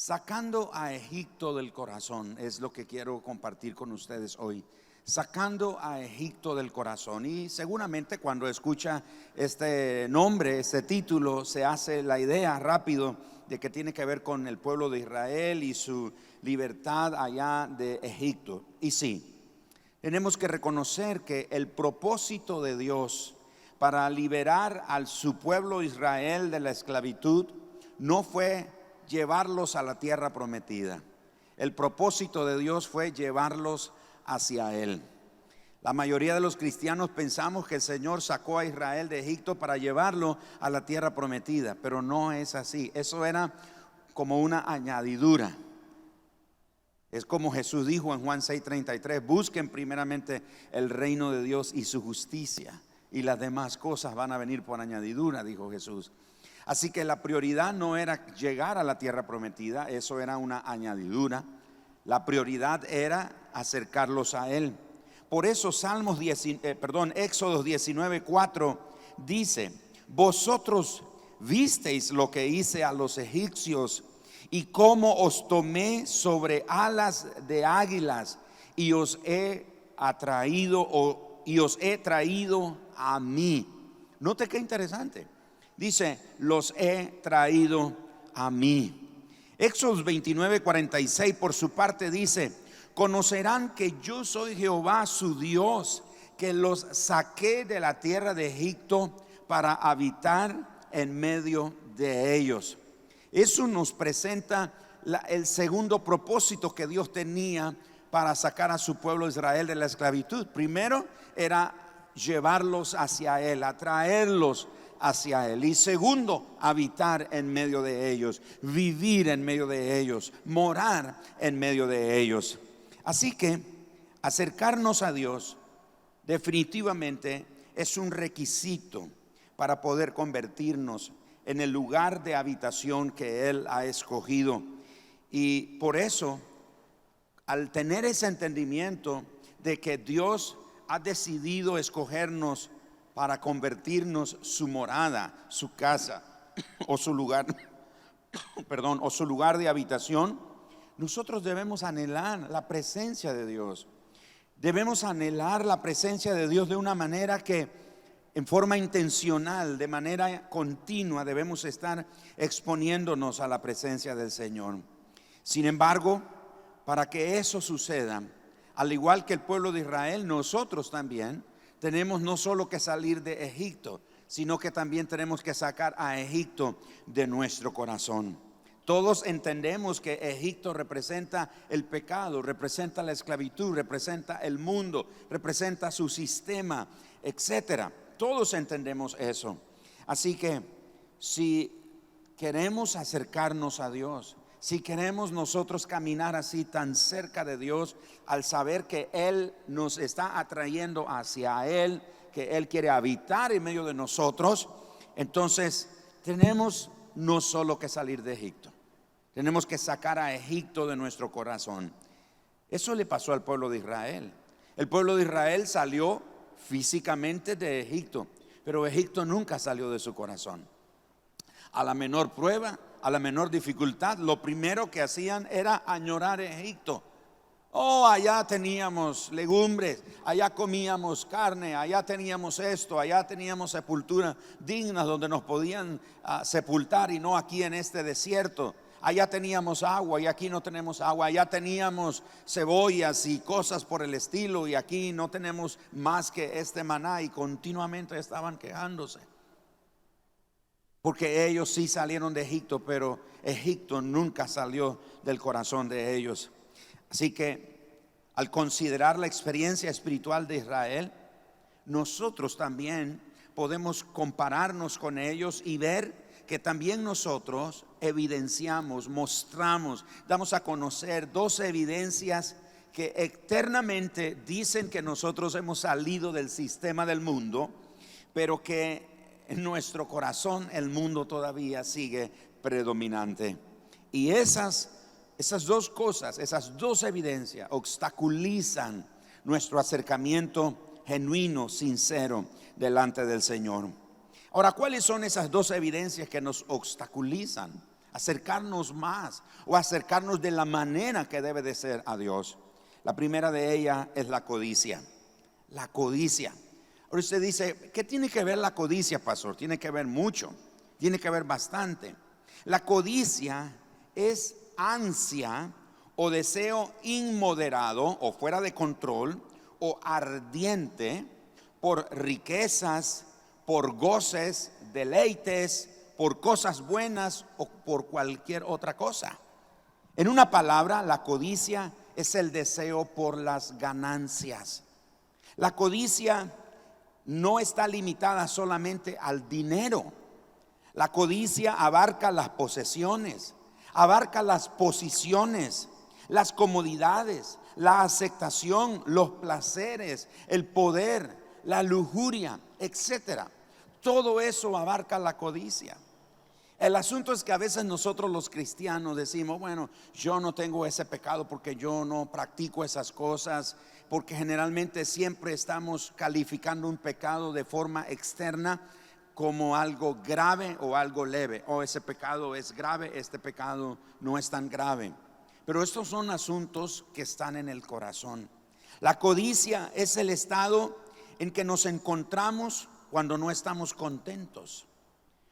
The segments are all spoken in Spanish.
Sacando a Egipto del corazón es lo que quiero compartir con ustedes hoy. Sacando a Egipto del corazón. Y seguramente cuando escucha este nombre, este título, se hace la idea rápido de que tiene que ver con el pueblo de Israel y su libertad allá de Egipto. Y sí, tenemos que reconocer que el propósito de Dios para liberar a su pueblo Israel de la esclavitud no fue llevarlos a la tierra prometida. El propósito de Dios fue llevarlos hacia Él. La mayoría de los cristianos pensamos que el Señor sacó a Israel de Egipto para llevarlo a la tierra prometida, pero no es así. Eso era como una añadidura. Es como Jesús dijo en Juan 6:33: busquen primeramente el reino de Dios y su justicia, y las demás cosas van a venir por añadidura, dijo Jesús. Así que la prioridad no era llegar a la tierra prometida, eso era una añadidura. La prioridad era acercarlos a Él. Por eso Éxodo 19:4 dice: vosotros visteis lo que hice a los egipcios y cómo os tomé sobre alas de águilas y os he traído a mí. Note qué interesante. Dice: los he traído a mí. Éxodo 29:46 por su parte dice: conocerán que yo soy Jehová su Dios, que los saqué de la tierra de Egipto para habitar en medio de ellos. Eso nos presenta el segundo propósito que Dios tenía para sacar a su pueblo Israel de la esclavitud. Primero era llevarlos hacia Él, atraerlos hacia Él. Y segundo, habitar en medio de ellos, vivir en medio de ellos, morar en medio de ellos. Así que acercarnos a Dios definitivamente es un requisito para poder convertirnos en el lugar de habitación que Él ha escogido. Y por eso, al tener ese entendimiento de que Dios ha decidido escogernos para convertirnos su morada, su casa o su lugar, o su lugar de habitación, nosotros debemos anhelar la presencia de Dios. Debemos anhelar la presencia de Dios de una manera que, en forma intencional, de manera continua, debemos estar exponiéndonos a la presencia del Señor. Sin embargo, para que eso suceda, al igual que el pueblo de Israel, nosotros también tenemos no solo que salir de Egipto, sino que también tenemos que sacar a Egipto de nuestro corazón. Todos entendemos que Egipto representa el pecado, representa la esclavitud, representa el mundo, representa su sistema, etcétera. Todos entendemos eso. Así que si queremos acercarnos a Dios, si queremos nosotros caminar así tan cerca de Dios, al saber que Él nos está atrayendo hacia Él, que Él quiere habitar en medio de nosotros, entonces tenemos no solo que salir de Egipto, tenemos que sacar a Egipto de nuestro corazón. Eso le pasó al pueblo de Israel. El pueblo de Israel salió físicamente de Egipto, pero Egipto nunca salió de su corazón. A la menor prueba, a la menor dificultad, lo primero que hacían era añorar Egipto. Allá teníamos legumbres, allá comíamos carne, allá teníamos esto, allá teníamos sepultura digna donde nos podían sepultar, y no aquí en este desierto. Allá teníamos agua y aquí no tenemos agua. Allá teníamos cebollas y cosas por el estilo, y aquí no tenemos más que este maná. Y continuamente estaban quejándose, porque ellos sí salieron de Egipto, pero Egipto nunca salió del corazón de ellos. Así que al considerar la experiencia espiritual de Israel, nosotros también podemos compararnos con ellos y ver que también nosotros evidenciamos, mostramos, damos a conocer dos evidencias que eternamente dicen que nosotros hemos salido del sistema del mundo, pero que en nuestro corazón el mundo todavía sigue predominante. Y esas dos cosas, esas dos evidencias obstaculizan nuestro acercamiento genuino, sincero delante del Señor. Ahora, ¿cuáles son esas dos evidencias que nos obstaculizan acercarnos más o acercarnos de la manera que debe de ser a Dios. La primera de ellas es la codicia. La codicia. Ahora usted dice, ¿qué tiene que ver la codicia, pastor? Tiene que ver mucho, tiene que ver bastante. La codicia es ansia o deseo inmoderado o fuera de control o ardiente por riquezas, por goces, deleites, por cosas buenas o por cualquier otra cosa. En una palabra, la codicia es el deseo por las ganancias. La codicia no está limitada solamente al dinero. La codicia abarca las posesiones, abarca las posiciones, las comodidades, la aceptación, los placeres, el poder, la lujuria, etcétera. Todo eso abarca la codicia. El asunto es que a veces nosotros los cristianos decimos, bueno, yo no tengo ese pecado porque yo no practico esas cosas, porque generalmente siempre estamos calificando un pecado de forma externa como algo grave o algo leve. O ese pecado es grave, este pecado no es tan grave. Pero estos son asuntos que están en el corazón. La codicia es el estado en que nos encontramos cuando no estamos contentos.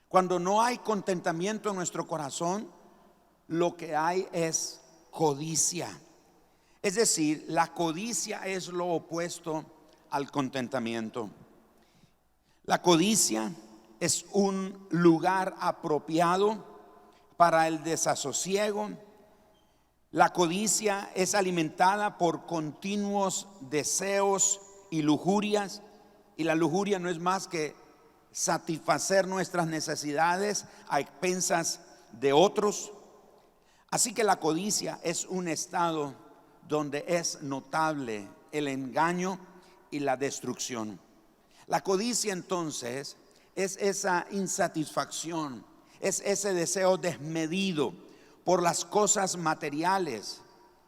Cuando no hay contentamiento en nuestro corazón, lo que hay es codicia. Es decir, la codicia es lo opuesto al contentamiento. La codicia es un lugar apropiado para el desasosiego. La codicia es alimentada por continuos deseos y lujurias, y la lujuria no es más que satisfacer nuestras necesidades a expensas de otros. Así que la codicia es un estado donde es notable el engaño y la destrucción. La codicia entonces es esa insatisfacción, es ese deseo desmedido por las cosas materiales.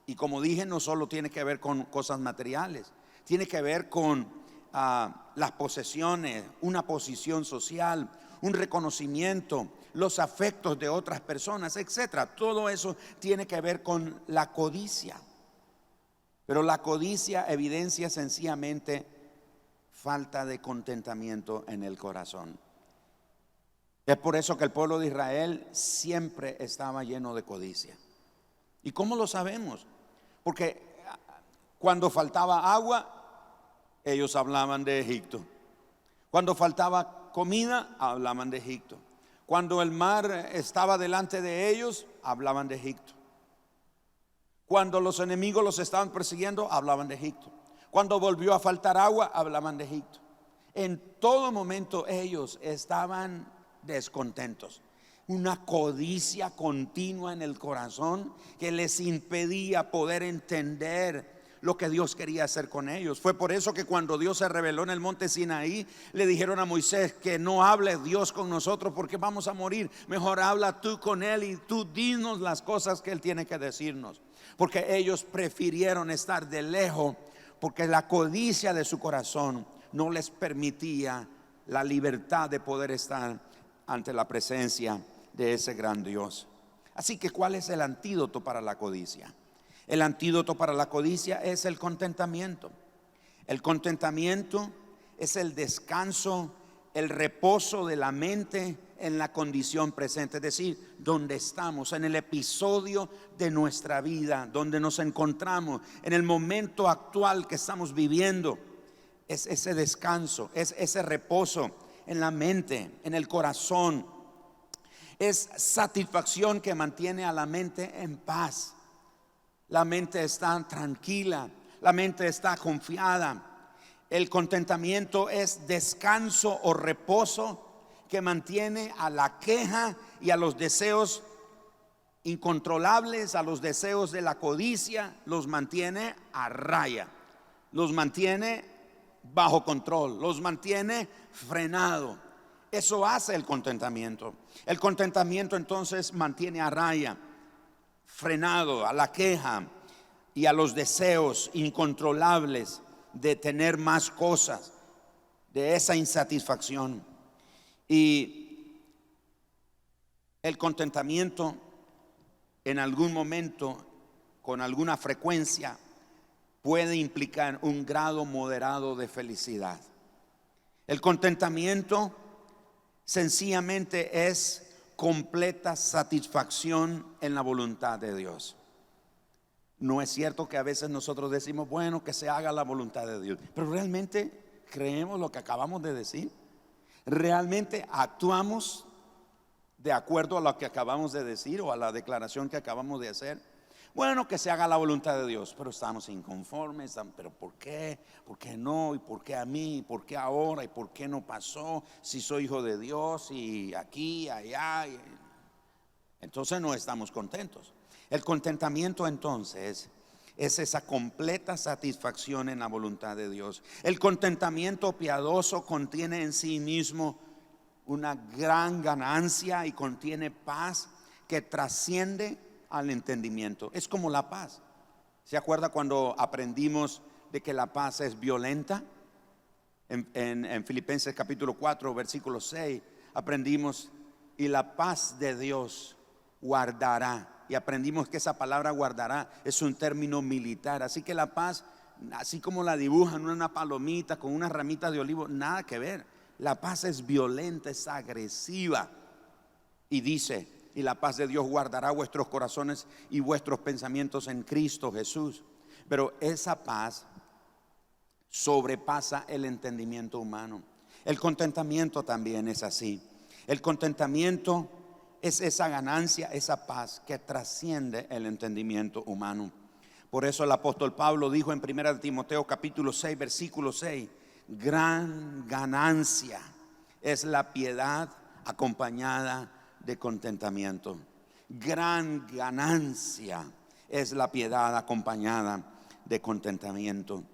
Y como dije, no solo tiene que ver con cosas materiales, tiene que ver con las posesiones, una posición social, un reconocimiento, los afectos de otras personas, etcétera. Todo eso tiene que ver con la codicia. Pero la codicia evidencia sencillamente falta de contentamiento en el corazón. Es por eso que el pueblo de Israel siempre estaba lleno de codicia. ¿Y cómo lo sabemos? Porque cuando faltaba agua, ellos hablaban de Egipto. Cuando faltaba comida, hablaban de Egipto. Cuando el mar estaba delante de ellos, hablaban de Egipto. Cuando los enemigos los estaban persiguiendo, hablaban de Egipto. Cuando volvió a faltar agua, hablaban de Egipto. En todo momento ellos estaban descontentos. Una codicia continua en el corazón que les impedía poder entender lo que Dios quería hacer con ellos. Fue por eso que cuando Dios se reveló en el monte Sinaí, le dijeron a Moisés que no hable Dios con nosotros porque vamos a morir. Mejor habla tú con él y tú dinos las cosas que él tiene que decirnos. Porque ellos prefirieron estar de lejos, porque la codicia de su corazón no les permitía la libertad de poder estar ante la presencia de ese gran Dios. Así que, ¿cuál es el antídoto para la codicia? El antídoto para la codicia es el contentamiento. El contentamiento es el descanso, el reposo de la mente en la condición presente, es decir, donde estamos, en el episodio de nuestra vida, donde nos encontramos, en el momento actual que estamos viviendo. Es ese descanso, es ese reposo en la mente, en el corazón. Es satisfacción que mantiene a la mente en paz. La mente está tranquila, la mente está confiada. El contentamiento es descanso o reposo que mantiene a la queja y a los deseos incontrolables, a los deseos de la codicia, los mantiene a raya, los mantiene bajo control, los mantiene frenado. Eso hace el contentamiento. El contentamiento entonces mantiene a raya, frenado a la queja y a los deseos incontrolables de tener más cosas, de esa insatisfacción. Y El contentamiento en algún momento, con alguna frecuencia, puede implicar un grado moderado de felicidad. El contentamiento sencillamente es completa satisfacción en la voluntad de Dios. No es cierto que a veces nosotros decimos, bueno, que se haga la voluntad de Dios, pero realmente creemos lo que acabamos de decir. Realmente actuamos de acuerdo a lo que acabamos de decir o a la declaración que acabamos de hacer. Bueno, que se haga la voluntad de Dios, pero estamos inconformes. Pero ¿por qué? ¿Por qué no? ¿Y por qué a mí? ¿Y por qué ahora? ¿Y por qué no pasó? Si soy hijo de Dios y aquí, allá. Entonces no estamos contentos. El contentamiento entonces es esa completa satisfacción en la voluntad de Dios. El contentamiento piadoso contiene en sí mismo una gran ganancia y contiene paz que trasciende al entendimiento. Es como la paz. ¿Se acuerda cuando aprendimos de que la paz es violenta? En Filipenses capítulo 4 versículo 6 aprendimos, y la paz de Dios guardará. Y aprendimos que esa palabra guardará es un término militar. Así que la paz, así como la dibujan, una palomita con unas ramitas de olivo, nada que ver. La paz es violenta, es agresiva. Y dice, y la paz de Dios guardará vuestros corazones y vuestros pensamientos en Cristo Jesús. Pero esa paz sobrepasa el entendimiento humano. El contentamiento también es así. El contentamiento es esa ganancia, esa paz que trasciende el entendimiento humano. Por eso el apóstol Pablo dijo en 1 Timoteo capítulo 6 versículo 6, gran ganancia es la piedad acompañada de contentamiento. Gran ganancia es la piedad acompañada de contentamiento.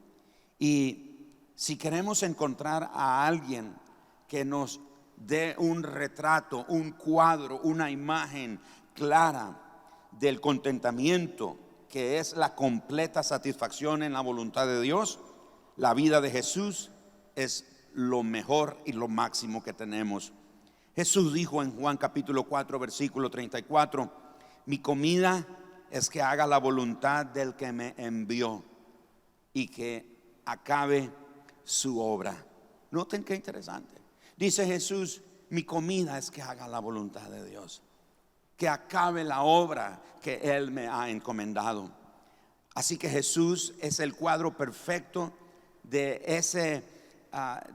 Y si queremos encontrar a alguien que nos dé un retrato, un cuadro, una imagen clara del contentamiento, que es la completa satisfacción en la voluntad de Dios, la vida de Jesús es lo mejor y lo máximo que tenemos. Jesús dijo en Juan capítulo 4 versículo 34, mi comida es que haga la voluntad del que me envió y que acabe su obra. Noten qué interesante. Dice Jesús, mi comida es que haga la voluntad de Dios, que acabe la obra que Él me ha encomendado. Así que Jesús es el cuadro perfecto de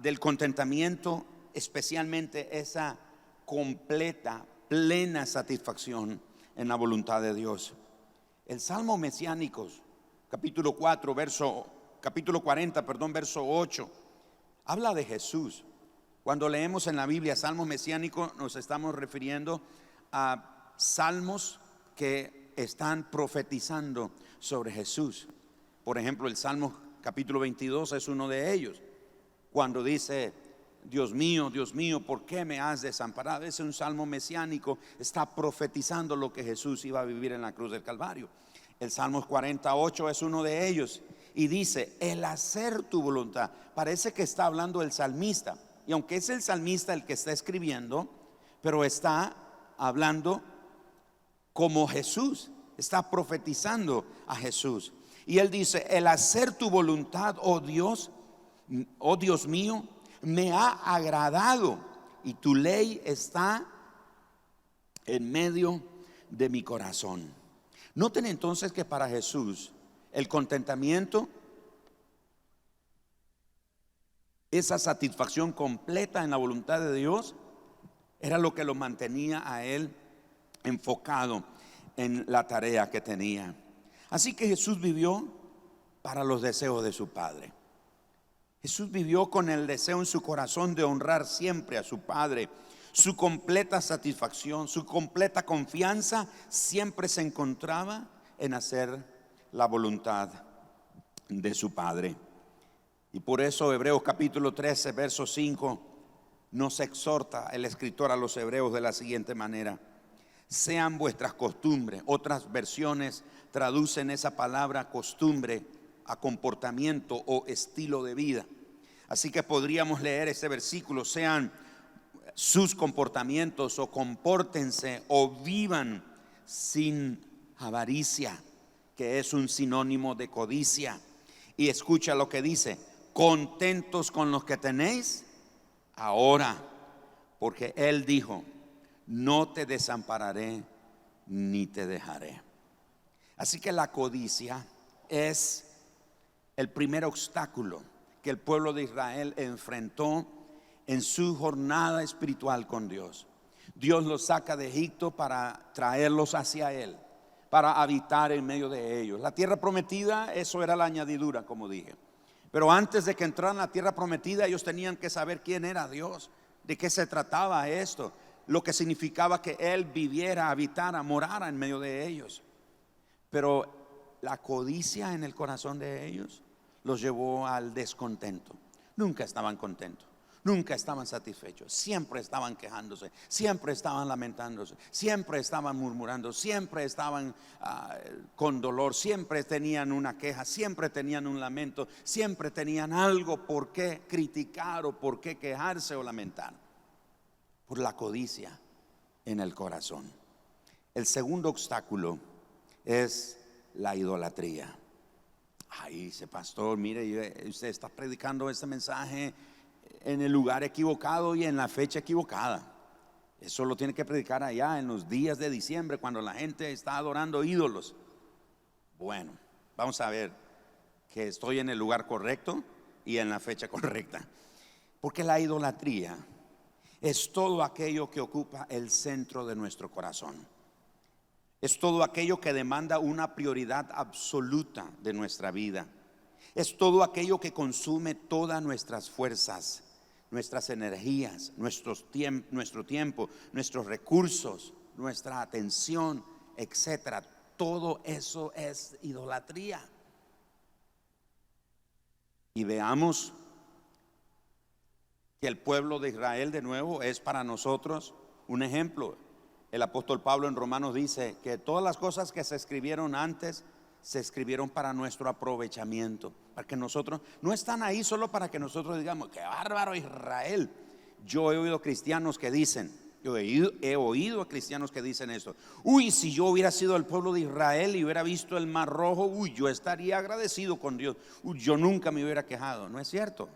del contentamiento, especialmente esa completa, plena satisfacción en la voluntad de Dios. El Salmo mesiánico, capítulo 40, verso 8, habla de Jesús. Cuando leemos en la Biblia Salmo mesiánico, nos estamos refiriendo a salmos que están profetizando sobre Jesús. Por ejemplo, el Salmo capítulo 22 es uno de ellos, cuando dice, Dios mío, ¿por qué me has desamparado? Es un salmo mesiánico, está profetizando lo que Jesús iba a vivir en la cruz del Calvario. El Salmo 48 es uno de ellos y dice, el hacer tu voluntad. Parece que está hablando el salmista, y aunque es el salmista el que está escribiendo, pero está hablando como Jesús, está profetizando a Jesús. Y él dice, el hacer tu voluntad, oh Dios mío, me ha agradado, y tu ley está en medio de mi corazón. Noten entonces que para Jesús el contentamiento, esa satisfacción completa en la voluntad de Dios, era lo que lo mantenía a él enfocado en la tarea que tenía. Así que Jesús vivió para los deseos de su Padre. Jesús vivió con el deseo en su corazón de honrar siempre a su Padre. Su completa satisfacción, su completa confianza siempre se encontraba en hacer la voluntad de su Padre. Y por eso Hebreos capítulo 13 verso 5 nos exhorta el escritor a los hebreos de la siguiente manera: sean vuestras costumbres. Otras versiones traducen esa palabra costumbre a comportamiento o estilo de vida. Así que podríamos leer ese versículo: sean sus comportamientos, o compórtense o vivan sin avaricia, que es un sinónimo de codicia. Y escucha lo que dice: contentos con los que tenéis ahora, porque Él dijo: no te desampararé ni te dejaré. Así que la codicia es el primer obstáculo que el pueblo de Israel enfrentó en su jornada espiritual con Dios. Dios los saca de Egipto para traerlos hacia Él, para habitar en medio de ellos. La tierra prometida, eso era la añadidura, como dije. Pero antes de que entraran a la tierra prometida, ellos tenían que saber quién era Dios, de qué se trataba esto, lo que significaba que Él viviera, habitara, morara en medio de ellos. Pero la codicia en el corazón de ellos los llevó al descontento. Nunca estaban contentos, nunca estaban satisfechos, siempre estaban quejándose, siempre estaban lamentándose, siempre estaban murmurando, siempre estaban con dolor, siempre tenían una queja, siempre tenían un lamento, siempre tenían algo por qué criticar o por qué quejarse o lamentar, por la codicia en el corazón. El segundo obstáculo es la idolatría. Ay, dice: pastor, mire, usted está predicando este mensaje en el lugar equivocado y en la fecha equivocada. Eso lo tiene que predicar allá en los días de diciembre, cuando la gente está adorando ídolos. Bueno, vamos a ver que estoy en el lugar correcto y en la fecha correcta. Porque la idolatría es todo aquello que ocupa el centro de nuestro corazón. Es todo aquello que demanda una prioridad absoluta de nuestra vida. Es todo aquello que consume todas nuestras fuerzas, nuestras energías, nuestro tiempo, nuestros recursos, nuestra atención, etcétera. Todo eso es idolatría. Y veamos que el pueblo de Israel, de nuevo, es para nosotros un ejemplo. El apóstol Pablo en Romanos dice que todas las cosas que se escribieron antes se escribieron para nuestro aprovechamiento, para que nosotros, no están ahí solo para que nosotros digamos: qué bárbaro Israel. Yo he oído cristianos que dicen, he oído a cristianos que dicen esto: uy, si yo hubiera sido el pueblo de Israel y hubiera visto el mar rojo, uy, yo estaría agradecido con Dios, uy, yo nunca me hubiera quejado. No es cierto,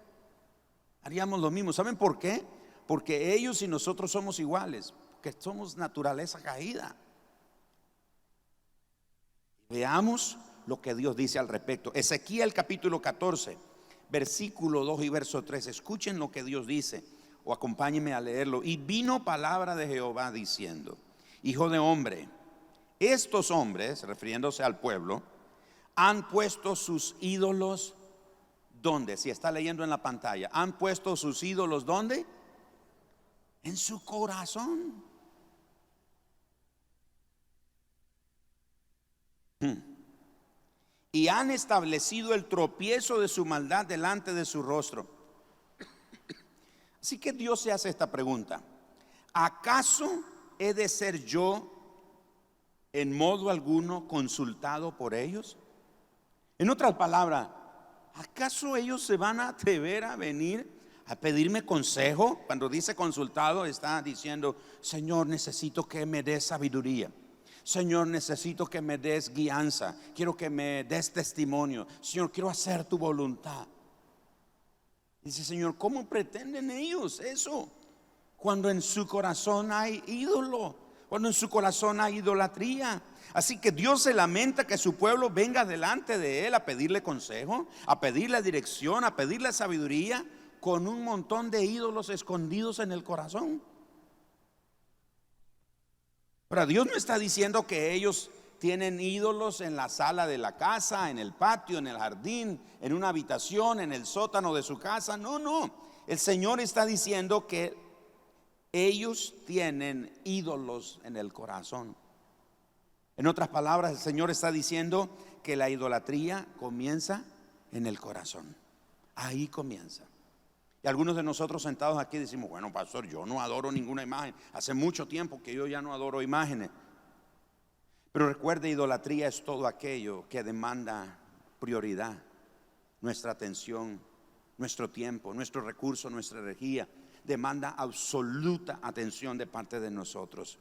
haríamos lo mismo. ¿Saben por qué? Porque ellos y nosotros somos iguales, que somos naturaleza caída. Veamos lo que Dios dice al respecto. Ezequiel capítulo 14, versículo 2 y verso 3. Escuchen lo que Dios dice, o acompáñenme a leerlo. Y vino palabra de Jehová diciendo: hijo de hombre, estos hombres, refiriéndose al pueblo, han puesto sus ídolos, ¿dónde? Si está leyendo en la pantalla, han puesto sus ídolos, ¿dónde? En su corazón. Y han establecido el tropiezo de su maldad delante de su rostro. Así que Dios se hace esta pregunta: ¿acaso he de ser yo en modo alguno consultado por ellos? En otras palabras, ¿acaso ellos se van a atrever a venir a pedirme consejo? Cuando dice consultado, está diciendo: Señor, necesito que me des sabiduría. Señor, necesito que me des guianza. Quiero que me des testimonio. Señor, quiero hacer tu voluntad. Dice: Señor, ¿cómo pretenden ellos eso? Cuando en su corazón hay ídolo, cuando en su corazón hay idolatría. Así que Dios se lamenta que su pueblo venga delante de Él a pedirle consejo, a pedirle dirección, a pedirle sabiduría, con un montón de ídolos escondidos en el corazón. Pero Dios no está diciendo que ellos tienen ídolos en la sala de la casa, en el patio, en el jardín, en una habitación, en el sótano de su casa. No, no. El Señor está diciendo que ellos tienen ídolos en el corazón. En otras palabras, el Señor está diciendo que la idolatría comienza en el corazón. Ahí comienza. Y algunos de nosotros sentados aquí decimos: bueno, pastor, yo no adoro ninguna imagen. Hace mucho tiempo que yo ya no adoro imágenes. Pero recuerde, idolatría es todo aquello que demanda prioridad, nuestra atención, nuestro tiempo, nuestro recurso, nuestra energía, demanda absoluta atención de parte de nosotros.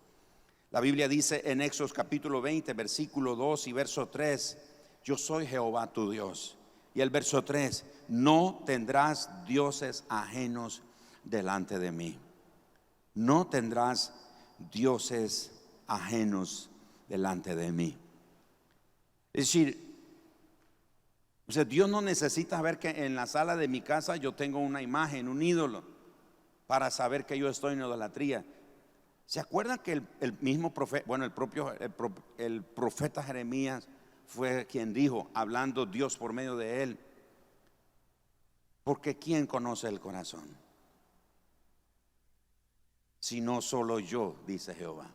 La Biblia dice en Éxodo capítulo 20, versículo 2 y verso 3, yo soy Jehová tu Dios. Y el verso 3, no tendrás dioses ajenos delante de mí. No tendrás dioses ajenos delante de mí. Es decir, o sea, Dios no necesita ver que en la sala de mi casa yo tengo una imagen, un ídolo, para saber que yo estoy en idolatría. ¿Se acuerdan que el mismo profeta, bueno, el profeta Jeremías fue quien dijo, hablando Dios por medio de él, porque ¿quién conoce el corazón? Sino solo yo, dice Jehová.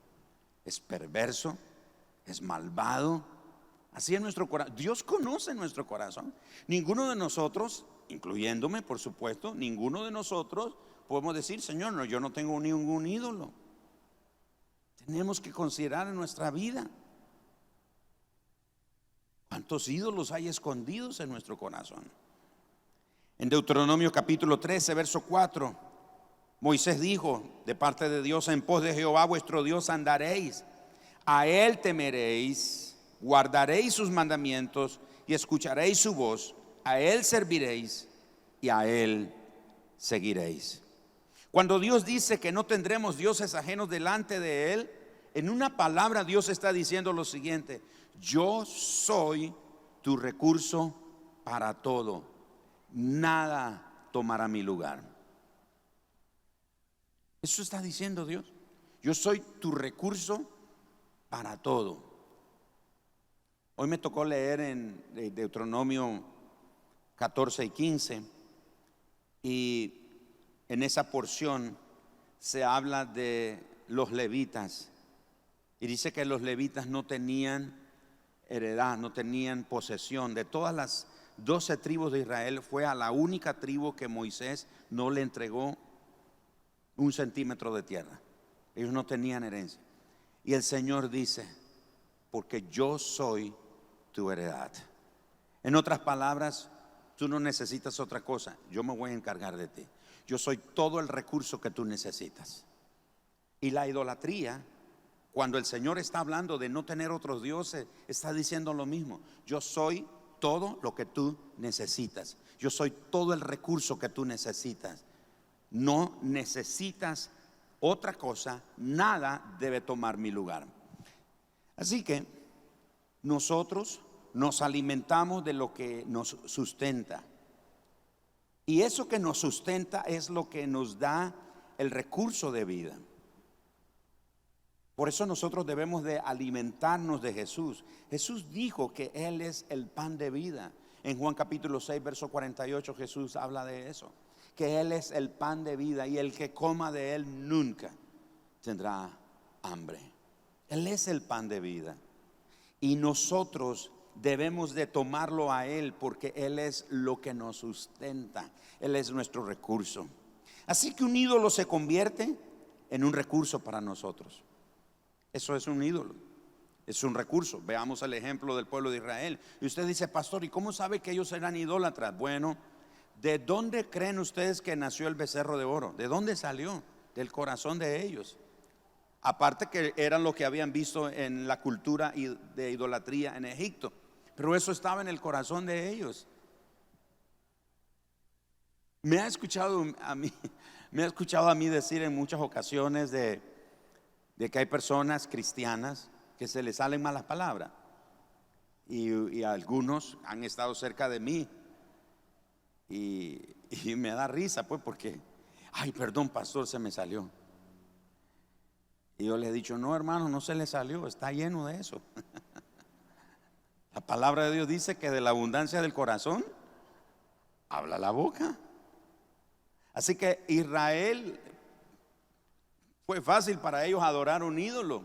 Es perverso, es malvado. Así es nuestro corazón. Dios conoce nuestro corazón. Ninguno de nosotros, incluyéndome por supuesto, ninguno de nosotros podemos decir, Señor, no, yo no tengo ningún ídolo. Tenemos que considerar en nuestra vida cuántos ídolos hay escondidos en nuestro corazón. En Deuteronomio capítulo 13, verso 4, Moisés dijo de parte de Dios, en pos de Jehová vuestro Dios andaréis, a él temeréis, guardaréis sus mandamientos y escucharéis su voz, a él serviréis y a él seguiréis. Cuando Dios dice que no tendremos dioses ajenos delante de él, en una palabra Dios está diciendo lo siguiente: yo soy tu recurso para todo, nada tomará mi lugar. Eso está diciendo Dios. Yo soy tu recurso para todo. Hoy me tocó leer en Deuteronomio 14 y 15, y en esa porción se habla de los levitas, y dice que los levitas no tenían heredad, no tenían posesión. De todas las 12 tribus de Israel, fue a la única tribu que Moisés no le entregó un centímetro de tierra. Ellos no tenían herencia. Y el Señor dice, porque yo soy tu heredad. En otras palabras, tú no necesitas otra cosa, yo me voy a encargar de ti. Yo soy todo el recurso que tú necesitas. Y la idolatría, cuando el Señor está hablando de no tener otros dioses, está diciendo lo mismo. Yo soy todo lo que tú necesitas. Yo soy todo el recurso que tú necesitas. No necesitas otra cosa, nada debe tomar mi lugar. Así que nosotros nos alimentamos de lo que nos sustenta. Y eso que nos sustenta es lo que nos da el recurso de vida. Por eso nosotros debemos de alimentarnos de Jesús. Jesús dijo que Él es el pan de vida. En Juan capítulo 6, verso 48, Jesús habla de eso, que Él es el pan de vida y el que coma de Él nunca tendrá hambre. Él es el pan de vida y nosotros debemos de tomarlo a Él, porque Él es lo que nos sustenta. Él es nuestro recurso. Así que un ídolo se convierte en un recurso para nosotros. Eso es un ídolo, es un recurso. Veamos el ejemplo del pueblo de Israel. Y usted dice, pastor, ¿y cómo sabe que ellos eran idólatras? Bueno, ¿de dónde creen ustedes que nació el becerro de oro? ¿De dónde salió? Del corazón de ellos. Aparte que eran lo que habían visto en la cultura de idolatría en Egipto, pero eso estaba en el corazón de ellos. Me ha escuchado a mí decir en muchas ocasiones de que hay personas cristianas que se les salen malas palabras, y algunos han estado cerca de mí y me da risa, pues, porque ay, perdón, pastor, se me salió. Y yo le he dicho, no, hermano, no se le salió, está lleno de eso. La palabra de Dios dice que de la abundancia del corazón habla la boca. Así que Israel, fue fácil para ellos adorar un ídolo.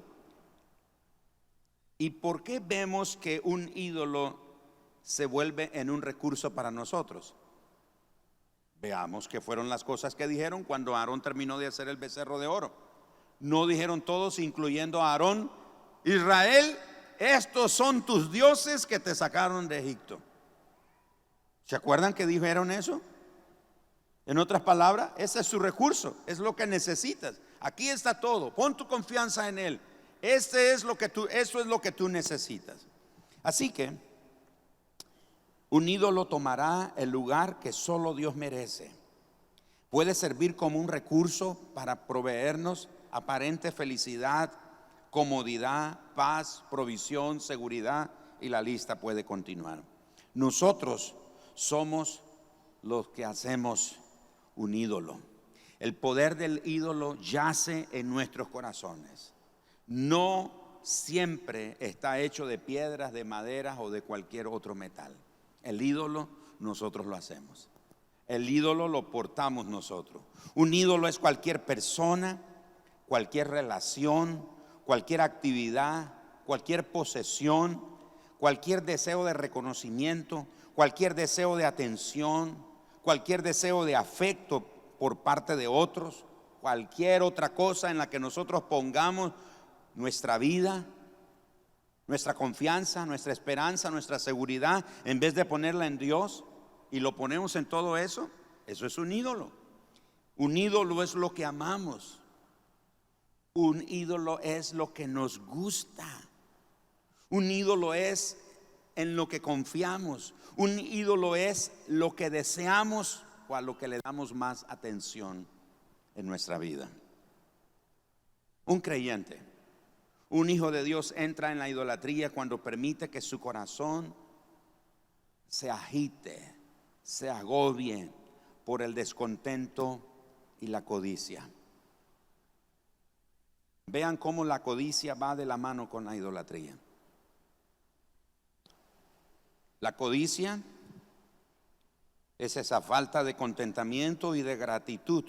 ¿Y por qué vemos que un ídolo se vuelve en un recurso para nosotros? Veamos qué fueron las cosas que dijeron cuando Aarón terminó de hacer el becerro de oro. No dijeron todos, incluyendo a Aarón, Israel, estos son tus dioses que te sacaron de Egipto. ¿Se acuerdan que dijeron eso? En otras palabras, ese es su recurso, es lo que necesitas. Aquí está todo, pon tu confianza en Él. Eso es lo que tú necesitas. Así que un ídolo tomará el lugar que solo Dios merece. Puede servir como un recurso para proveernos aparente felicidad, comodidad, paz, provisión, seguridad, y la lista puede continuar. Nosotros somos los que hacemos un ídolo. El poder del ídolo yace en nuestros corazones. No siempre está hecho de piedras, de maderas o de cualquier otro metal. El ídolo nosotros lo hacemos. El ídolo lo portamos nosotros. Un ídolo es cualquier persona, cualquier relación, cualquier actividad, cualquier posesión, cualquier deseo de reconocimiento, cualquier deseo de atención, cualquier deseo de afecto por parte de otros, cualquier otra cosa en la que nosotros pongamos nuestra vida, nuestra confianza, nuestra esperanza, nuestra seguridad, en vez de ponerla en Dios y lo ponemos en todo eso, eso es un ídolo. Un ídolo es lo que amamos. Un ídolo es lo que nos gusta. Un ídolo es en lo que confiamos. Un ídolo es lo que deseamos o a lo que le damos más atención en nuestra vida. Un creyente, un hijo de Dios, entra en la idolatría cuando permite que su corazón se agite, se agobie por el descontento y la codicia. Vean cómo la codicia va de la mano con la idolatría. La codicia es esa falta de contentamiento y de gratitud.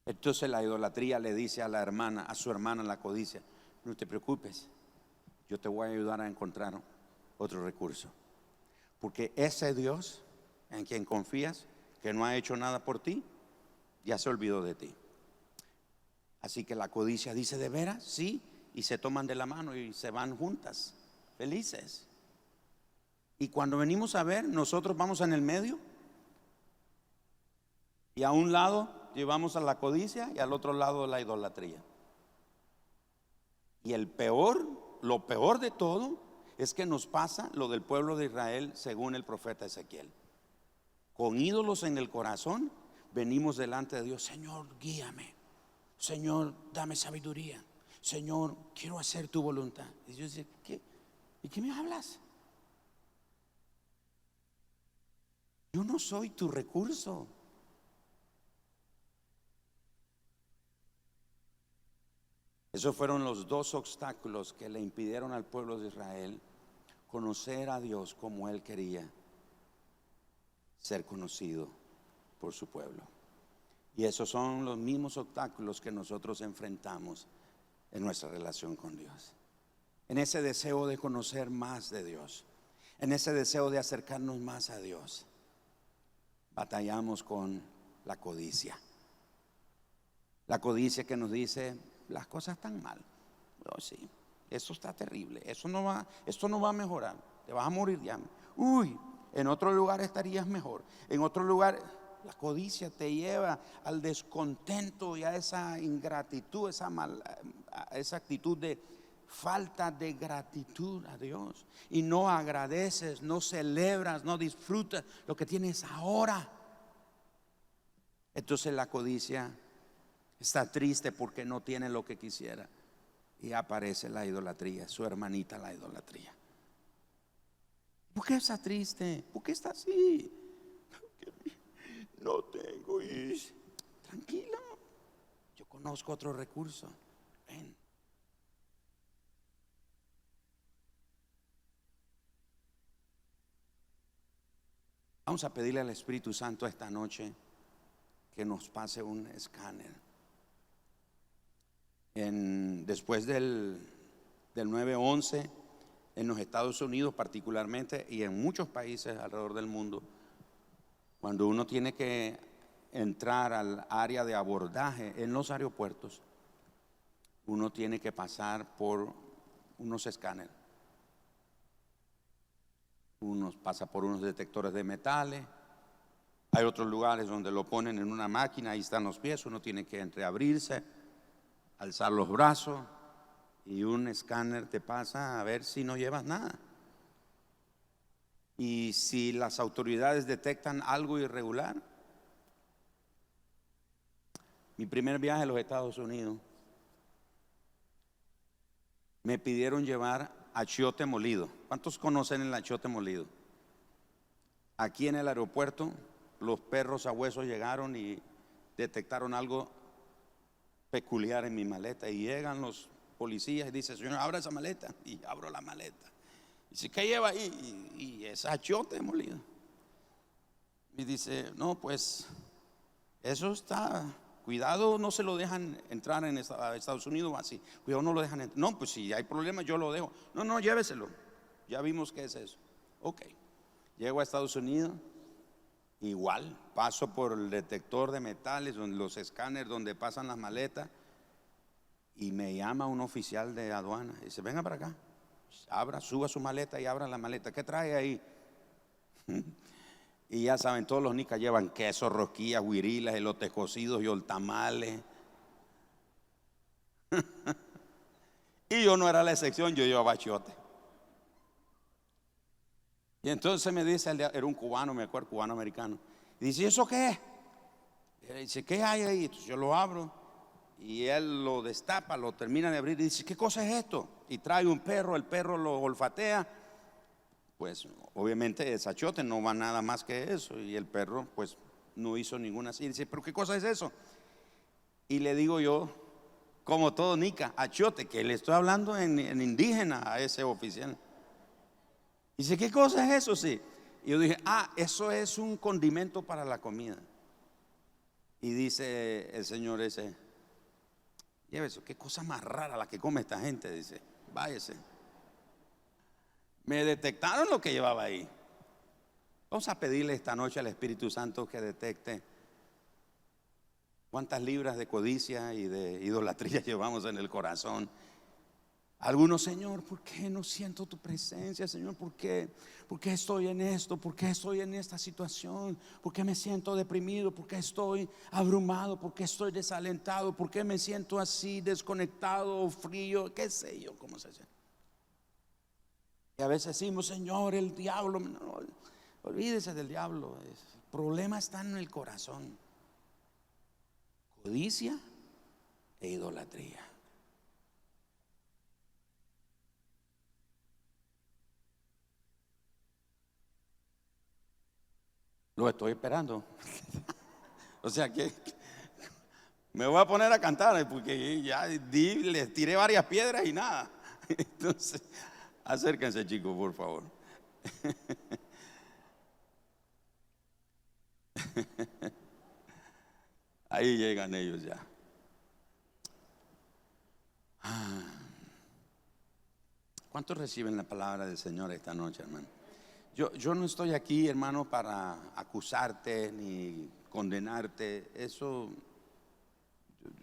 Entonces la idolatría le dice a la hermana, a su hermana la codicia: no te preocupes, yo te voy a ayudar a encontrar otro recurso. Porque ese Dios en quien confías, que no ha hecho nada por ti, ya se olvidó de ti. Así que la codicia dice: ¿de veras? Sí. Y se toman de la mano y se van juntas, felices. Y cuando venimos a ver, nosotros vamos en el medio. Y a un lado llevamos a la codicia y al otro lado la idolatría. Y lo peor de todo es que nos pasa lo del pueblo de Israel según el profeta Ezequiel. Con ídolos en el corazón venimos delante de Dios: Señor, guíame. Señor, dame sabiduría. Señor, quiero hacer tu voluntad. Y Dios dice: ¿y qué me hablas? Yo no soy tu recurso. Esos fueron los dos obstáculos que le impidieron al pueblo de Israel conocer a Dios como Él quería ser conocido por su pueblo. Y esos son los mismos obstáculos que nosotros enfrentamos en nuestra relación con Dios. En ese deseo de conocer más de Dios, en ese deseo de acercarnos más a Dios, batallamos con la codicia. La codicia que nos dice: las cosas están mal. Oh, sí, eso está terrible. Esto no va a mejorar. Te vas a morir ya. Uy, en otro lugar estarías mejor. En otro lugar. La codicia te lleva al descontento y a esa ingratitud, esa actitud de falta de gratitud a Dios. Y no agradeces, no celebras, no disfrutas lo que tienes ahora. Entonces la codicia está triste porque no tiene lo que quisiera. Y aparece la idolatría, su hermanita la idolatría. ¿Por qué está triste? ¿Por qué está así? No tengo. Tranquilo, yo conozco otro recurso. Ven. Vamos a pedirle al Espíritu Santo esta noche que nos pase un escáner. Después del 9/11 en los Estados Unidos particularmente, y en muchos países alrededor del mundo, cuando uno tiene que entrar al área de abordaje en los aeropuertos, uno tiene que pasar por unos escáneres. Uno pasa por unos detectores de metales, Hay otros lugares donde lo ponen en una máquina, ahí están los pies, uno tiene que entreabrirse, alzar los brazos y un escáner te pasa a ver si no llevas nada. Y si las autoridades detectan algo irregular. Mi primer viaje a los Estados Unidos, me pidieron llevar achiote molido. ¿Cuántos conocen el achiote molido? Aquí en el aeropuerto los perros a hueso llegaron y detectaron algo peculiar en mi maleta, y llegan los policías y dicen: señor, abra esa maleta. Y abro la maleta. Dice: ¿qué lleva ahí? Y es achiote molido. Y dice: no, pues eso está, cuidado, no se lo dejan entrar en Estados Unidos así. Cuidado, no lo dejan entrar. No, pues si hay problemas yo lo dejo. No, no, lléveselo. Ya vimos qué es eso. Ok. Llego a Estados Unidos. Igual, paso por el detector de metales, donde los escáneres donde pasan las maletas, y me llama un oficial de aduana y dice: venga para acá, abra, suba su maleta y abra la maleta. ¿Qué trae ahí? Y ya saben, todos los nicas llevan queso, rosquillas, huirilas, elotes cocidos y oltamales. Y yo no era la excepción, yo llevaba achiote. Y entonces me dice, era un cubano, me acuerdo, cubano americano. Y dice: ¿eso qué es? Y dice: ¿qué hay ahí? Entonces yo lo abro y él lo destapa, lo termina de abrir y dice: ¿qué cosa es esto? Y trae un perro, el perro lo olfatea. Pues obviamente es achiote, no va nada más que eso. Y el perro pues no hizo ninguna así. Y dice: ¿pero qué cosa es eso? Y le digo yo, como todo nica, achiote, que le estoy hablando en indígena a ese oficial. Dice: ¿qué cosa es eso? Sí. Y yo dije: eso es un condimento para la comida. Y dice el señor ese: llévese, qué cosa más rara la que come esta gente. Dice: váyase. Me detectaron lo que llevaba ahí. Vamos a pedirle esta noche al Espíritu Santo que detecte cuántas libras de codicia y de idolatría llevamos en el corazón. Algunos: Señor, ¿por qué no siento tu presencia? Señor, ¿por qué estoy en esto? ¿Por qué estoy en esta situación? ¿Por qué me siento deprimido? ¿Por qué estoy abrumado? ¿Por qué estoy desalentado? ¿Por qué me siento así, desconectado o frío? ¿Qué sé yo? ¿Cómo se dice? Y a veces decimos: Señor, el diablo. No, olvídese del diablo. El problema está en el corazón. Codicia e idolatría. Lo estoy esperando. O sea que me voy a poner a cantar, porque ya les tiré varias piedras y nada. Entonces, acérquense, chicos, por favor. Ahí llegan ellos ya. ¿Cuántos reciben la palabra del Señor esta noche, hermano? Yo no estoy aquí, hermano, para acusarte ni condenarte. Eso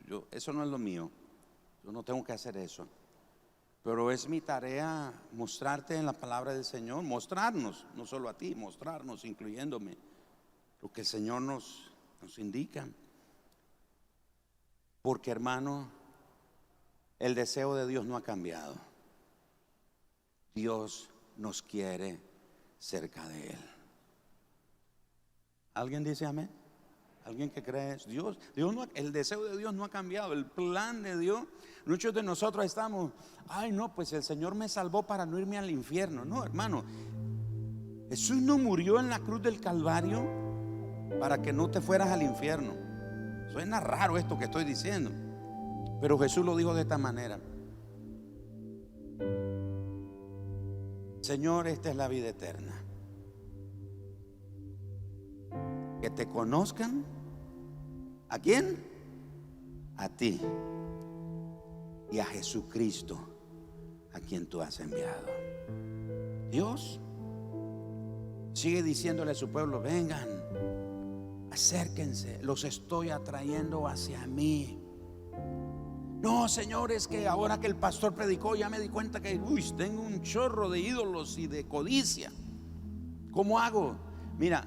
no es lo mío. Yo no tengo que hacer eso. Pero es mi tarea mostrarte en la palabra del Señor, mostrarnos, no solo a ti, mostrarnos, incluyéndome, lo que el Señor nos indica. Porque, hermano, el deseo de Dios no ha cambiado. Dios nos quiere cerca de Él. ¿Alguien dice amén? ¿Alguien que cree eso? Dios no, el deseo de Dios no ha cambiado. El plan de Dios. Muchos de nosotros estamos: ay, no, pues el Señor me salvó para no irme al infierno. No, hermano, Jesús no murió en la cruz del Calvario para que no te fueras al infierno. Suena raro esto que estoy diciendo, pero Jesús lo dijo de esta manera: Señor, esta es la vida eterna, que te conozcan. ¿A quién? A ti y a Jesucristo, a quien tú has enviado. Dios sigue diciéndole a su pueblo: vengan, acérquense, los estoy atrayendo hacia mí. No, Señor, es que ahora que el pastor predicó ya me di cuenta que tengo un chorro de ídolos y de codicia. ¿Cómo hago? Mira,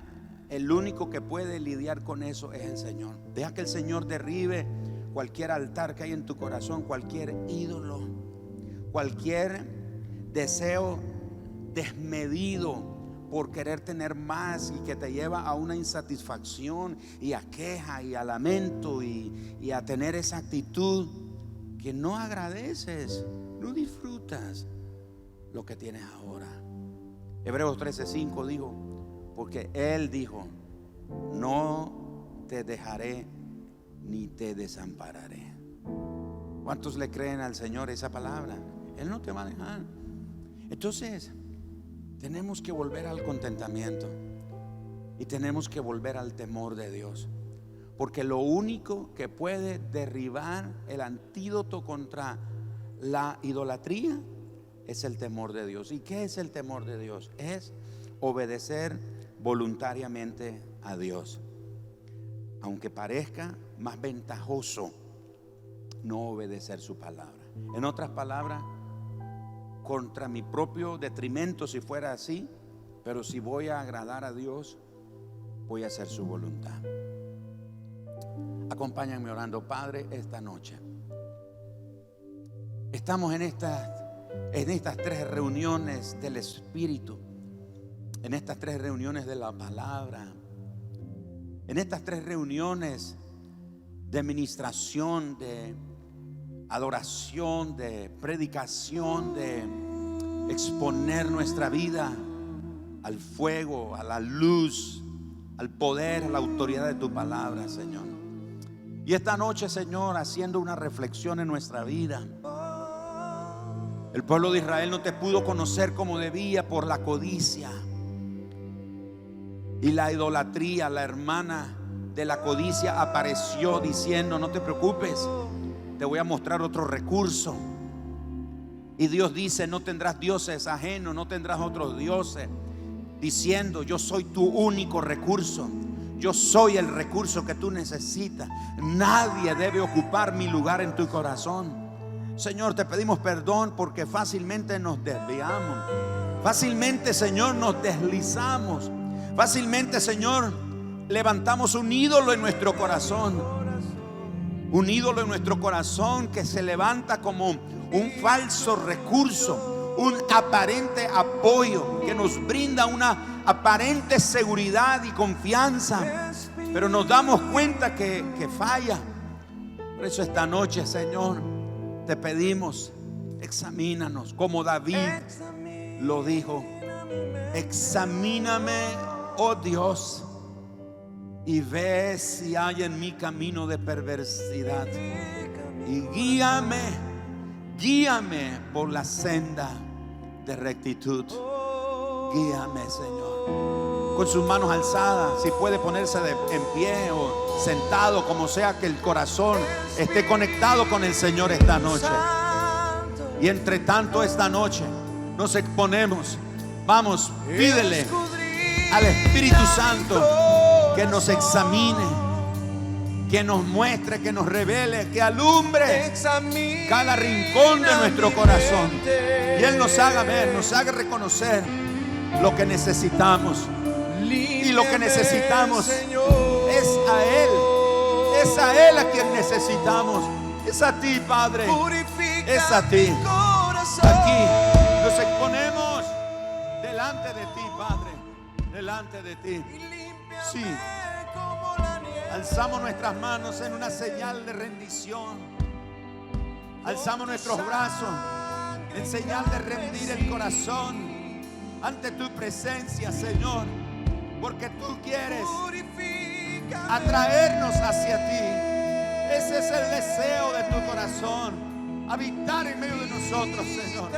el único que puede lidiar con eso es el Señor. Deja que el Señor derribe cualquier altar que hay en tu corazón, cualquier ídolo, cualquier deseo desmedido por querer tener más y que te lleva a una insatisfacción y a queja y a lamento y a tener esa actitud que no agradeces, no disfrutas lo que tienes ahora. Hebreos 13:5 dijo, porque Él dijo, no te dejaré ni te desampararé. ¿Cuántos le creen al Señor esa palabra? Él no te va a dejar. Entonces tenemos que volver al contentamiento y tenemos que volver al temor de Dios, porque lo único que puede derribar el antídoto contra la idolatría es el temor de Dios. ¿Y qué es el temor de Dios? Es obedecer voluntariamente a Dios, aunque parezca más ventajoso no obedecer su palabra. En otras palabras, contra mi propio detrimento si fuera así, pero si voy a agradar a Dios, voy a hacer su voluntad. Acompáñenme orando. Padre, esta noche estamos en estas 3 reuniones del Espíritu, en estas 3 reuniones de la palabra, en estas 3 reuniones de ministración, de adoración, de predicación, de exponer nuestra vida al fuego, a la luz, al poder, a la autoridad de tu palabra, Señor. Y esta noche, Señor, haciendo una reflexión en nuestra vida, el pueblo de Israel no te pudo conocer como debía por la codicia y la idolatría. La hermana de la codicia apareció diciendo, no te preocupes, te voy a mostrar otro recurso. Y Dios dice, no tendrás dioses ajenos, no tendrás otros dioses, diciendo, yo soy tu único recurso, yo soy el recurso que tú necesitas. Nadie debe ocupar mi lugar en tu corazón. Señor, te pedimos perdón porque fácilmente nos desviamos, fácilmente, Señor, nos deslizamos, fácilmente, Señor, levantamos un ídolo en nuestro corazón. Un ídolo en nuestro corazón que se levanta como un falso recurso, un aparente apoyo que nos brinda una aparente seguridad y confianza, pero nos damos cuenta que falla. Por eso esta noche, Señor, te pedimos, examínanos como David lo dijo. Examíname, oh Dios, y ve si hay en mi camino de perversidad, y guíame por la senda de rectitud. Guíame, Señor. Con sus manos alzadas, si puede ponerse en pie o sentado, como sea que el corazón esté conectado con el Señor esta noche. Y entre tanto esta noche nos exponemos. Vamos, pídele al Espíritu Santo que nos examine, que nos muestre, que nos revele, que alumbre cada rincón de nuestro corazón. Y Él nos haga ver, nos haga reconocer lo que necesitamos. Y lo que necesitamos es a Él. Es a Él a quien necesitamos. Es a ti, Padre. Es a ti. Aquí nos exponemos delante de ti, Padre. Delante de ti. Sí. Alzamos nuestras manos en una señal de rendición. Alzamos nuestros brazos en señal de rendir el corazón ante tu presencia, Señor, porque tú quieres atraernos hacia ti. Ese es el deseo de tu corazón, habitar en medio de nosotros, Señor.